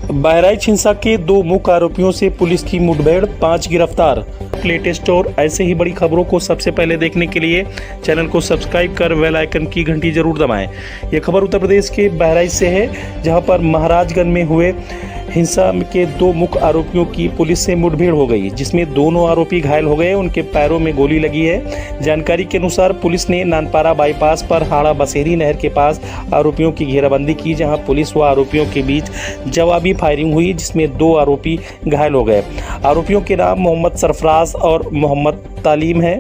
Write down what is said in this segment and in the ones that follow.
बहराइच हिंसा के 2 मुख्य आरोपियों से पुलिस की मुठभेड़, 5 गिरफ्तार। लेटेस्ट और ऐसे ही बड़ी खबरों को सबसे पहले देखने के लिए चैनल को सब्सक्राइब कर बेल आइकन की घंटी जरूर दबाएं। यह खबर उत्तर प्रदेश के बहराइच से है, जहां पर महाराजगंज में हुए हिंसा के 2 मुख्य आरोपियों की पुलिस से मुठभेड़ हो गई, जिसमें दोनों आरोपी घायल हो गए। उनके पैरों में गोली लगी है। जानकारी के अनुसार पुलिस ने नानपारा बाईपास पर हाड़ा बसेरी नहर के पास आरोपियों की घेराबंदी की, जहां पुलिस व आरोपियों के बीच जवाबी फायरिंग हुई, जिसमें 2 आरोपी घायल हो गए। आरोपियों के नाम मोहम्मद सरफराज और मोहम्मद तालीम है।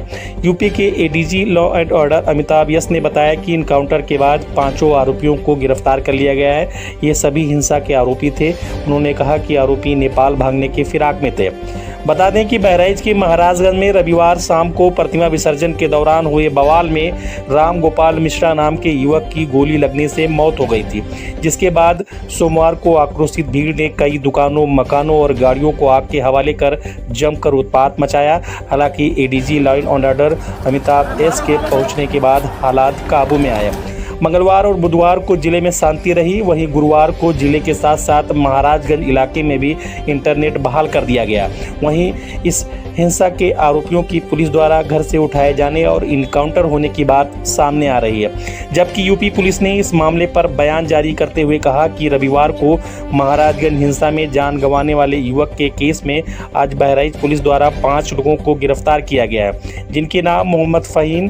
यूपी के ADG law and order Amitabh yes ने बताया कि इनकाउंटर के बाद 5 आरोपियों को गिरफ्तार कर लिया गया है। ये सभी हिंसा के आरोपी थे। उन्होंने कहा कि आरोपी नेपाल भागने के फिराक में थे। बता दें कि बहराइच के महाराजगंज में रविवार शाम को प्रतिमा विसर्जन के दौरान हुए बवाल में राम गोपाल मिश्रा नाम के युवक की गोली लगने से मौत हो गई थी, जिसके बाद सोमवार को आक्रोशित भीड़ ने कई दुकानों, मकानों और गाड़ियों को आग के हवाले कर जमकर उत्पात मचाया। हालांकि ADG law and order Amitabh S के पहुंचने के बाद हालात काबू में आए। मंगलवार और बुधवार को जिले में शांति रही। वहीं गुरुवार को जिले के साथ साथ महाराजगंज इलाके में भी इंटरनेट बहाल कर दिया गया। वहीं इस हिंसा के आरोपियों की पुलिस द्वारा घर से उठाए जाने और इनकाउंटर होने की बात सामने आ रही है, जबकि यूपी पुलिस ने इस मामले पर बयान जारी करते हुए कहा कि रविवार को महाराजगंज हिंसा में जान गंवाने वाले युवक के केस में आज बहराइच पुलिस द्वारा 5 लोगों को गिरफ्तार किया गया है, जिनके नाम मोहम्मद फ़हीम,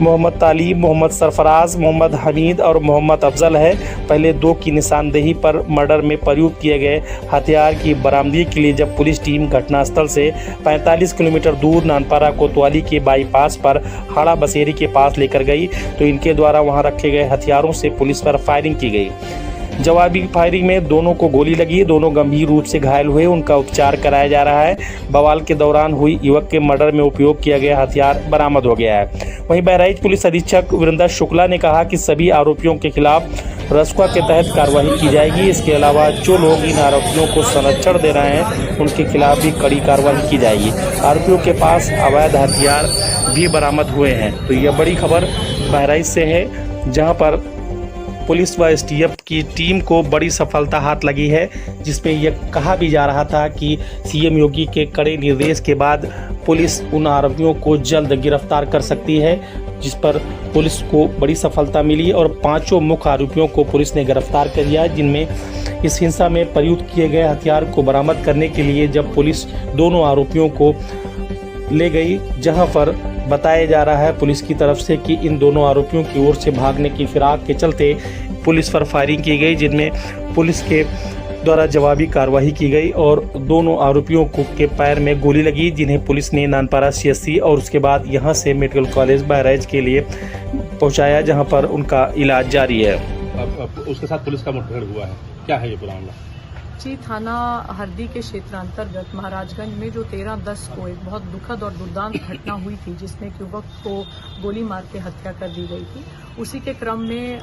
मोहम्मद तालीम, मोहम्मद सरफराज, मोहम्मद हमीद और मोहम्मद अफजल है। पहले 2 की निशानदेही पर मर्डर में प्रयुक्त किए गए हथियार की बरामदगी के लिए जब पुलिस टीम घटनास्थल से 45 किलोमीटर दूर नानपारा कोतवाली के बाईपास पर हाड़ा बसेरी के पास लेकर गई, तो इनके द्वारा वहां रखे गए हथियारों से पुलिस पर फायरिंग की गई। जवाबी फायरिंग में दोनों को गोली लगी। दोनों गंभीर रूप से घायल हुए। उनका उपचार कराया जा रहा है। बवाल के दौरान हुई युवक के मर्डर में उपयोग किया गया हथियार बरामद हो गया है। वहीं बहराइच पुलिस अधीक्षक वीरेंद्र शुक्ला ने कहा कि सभी आरोपियों के खिलाफ रस्कुआ के तहत कार्रवाई की जाएगी। इसके अलावा जो लोग इन आरोपियों को संरक्षण दे रहे हैं, उनके खिलाफ भी कड़ी कार्रवाई की जाएगी। आरोपियों के पास अवैध हथियार भी बरामद हुए हैं। तो यह बड़ी खबर बहराइच से है, जहाँ पर पुलिस व एसटीएफ की टीम को बड़ी सफलता हाथ लगी है, जिसमें यह कहा भी जा रहा था कि सीएम योगी के कड़े निर्देश के बाद पुलिस उन आरोपियों को जल्द गिरफ्तार कर सकती है, जिस पर पुलिस को बड़ी सफलता मिली और 5 मुख्य आरोपियों को पुलिस ने गिरफ्तार कर लिया, जिनमें इस हिंसा में प्रयुक्त किए गए हथियार को बरामद करने के लिए जब पुलिस दोनों आरोपियों को ले गई, जहां पर बताया जा रहा है पुलिस की तरफ से कि इन दोनों आरोपियों की ओर से भागने की फिराक के चलते पुलिस पर फायरिंग की गई, जिनमें पुलिस के द्वारा जवाबी कार्रवाई की गई और दोनों आरोपियों को के पैर में गोली लगी, जिन्हें पुलिस ने नानपारा सीएचसी और उसके बाद यहां से मेडिकल कॉलेज बहराइच के लिए पहुंचाया, जहां पर उनका इलाज जारी है। अब उसके साथ पुलिस का मुठभेड़ हुआ है, क्या है ये पूरा मामला? जी, थाना हरदी के क्षेत्र अंतर्गत महाराजगंज में जो 13/10 को एक बहुत दुखद और दुर्दांत घटना हुई थी, जिसमें एक युवक को गोली मार के हत्या कर दी गई थी, उसी के क्रम में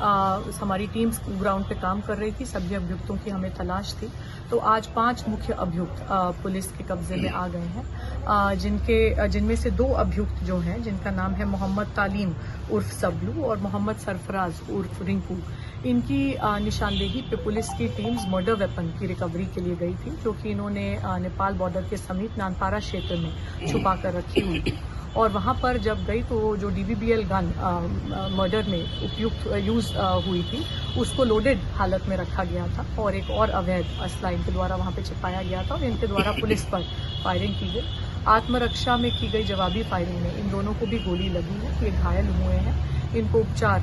हमारी टीम ग्राउंड पे काम कर रही थी। सभी अभियुक्तों की हमें तलाश थी, तो आज 5 मुख्य अभियुक्त पुलिस के कब्जे में आ गए हैं, जिनमें से 2 अभियुक्त जो हैं, जिनका नाम है मोहम्मद तालीम उर्फ सबलू और मोहम्मद सरफराज उर्फ रिंकू। इनकी निशानदेही पे पुलिस की टीम्स मर्डर वेपन की रिकवरी के लिए गई थी, जो कि इन्होंने नेपाल बॉर्डर के समीप नानपारा क्षेत्र में छुपा कर रखी हुई थी। और वहां पर जब गई तो जो डीवीबीएल गन मर्डर में उपयुक्त यूज हुई थी, उसको लोडेड हालत में रखा गया था और एक और अवैध असला इनके द्वारा वहां पे छिपाया गया था और इनके द्वारा पुलिस पर फायरिंग की गई। आत्मरक्षा में की गई जवाबी फायरिंग में इन दोनों को भी गोली लगी है। ये घायल हुए हैं। इनको उपचार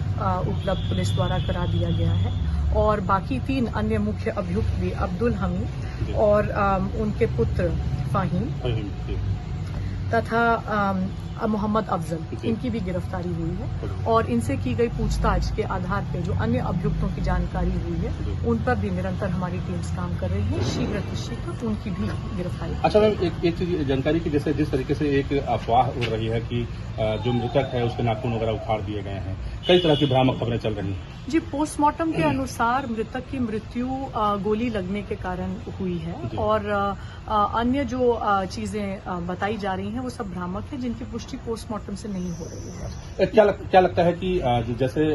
उपलब्ध पुलिस द्वारा करा दिया गया है और बाकी 3 अन्य मुख्य अभियुक्त भी अब्दुल हमीद और उनके पुत्र फ़हीम तथा मोहम्मद अफजल, इनकी भी गिरफ्तारी हुई है और इनसे की गई पूछताछ के आधार पर जो अन्य अभियुक्तों की जानकारी हुई है, उन पर भी निरंतर हमारी टीम्स काम कर रही है। शीघ्र उनकी भी गिरफ्तारी। अच्छा मैम, एक चीज जानकारी की, जैसे जिस तरीके से एक अफवाह उड़ रही है कि जो मृतक है उसके नाखून वगैरह उखाड़ दिए गए हैं, कई तरह की भ्रामक खबरें चल रही हैं। जी, पोस्टमार्टम के अनुसार मृतक की मृत्यु गोली लगने के कारण हुई है जी। और अन्य जो चीजें बताई जा रही हैं वो सब भ्रामक है, जिनकी पुष्टि पोस्टमार्टम से नहीं हो रही है। क्या लगता है कि जैसे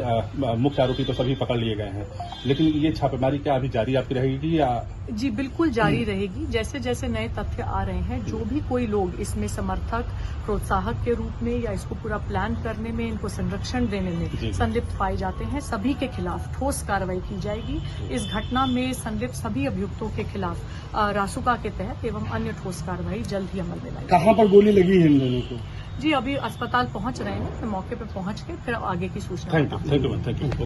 मुख्य आरोपी तो सभी पकड़ लिए गए हैं, लेकिन ये छापेमारी क्या अभी जारी आपकी रहेगी या? जी, बिल्कुल जारी रहेगी। जैसे जैसे नए तथ्य आ रहे हैं, जो भी कोई लोग इसमें समर्थक, प्रोत्साहक के रूप में या इसको पूरा प्लान करने में, इनको संरक्षण देने में संलिप्त पाए जाते हैं, सभी के खिलाफ ठोस कार्रवाई की जाएगी। इस घटना में संलिप्त सभी अभियुक्तों के खिलाफ रासुका के तहत एवं अन्य ठोस कार्रवाई जल्द ही अमल में लाई। कहाँ पर गोली लगी है इन दोनों को? जी, अभी अस्पताल पहुंच रहे हैं, मौके पर पहुंच के फिर आगे की सूचना। Thank you.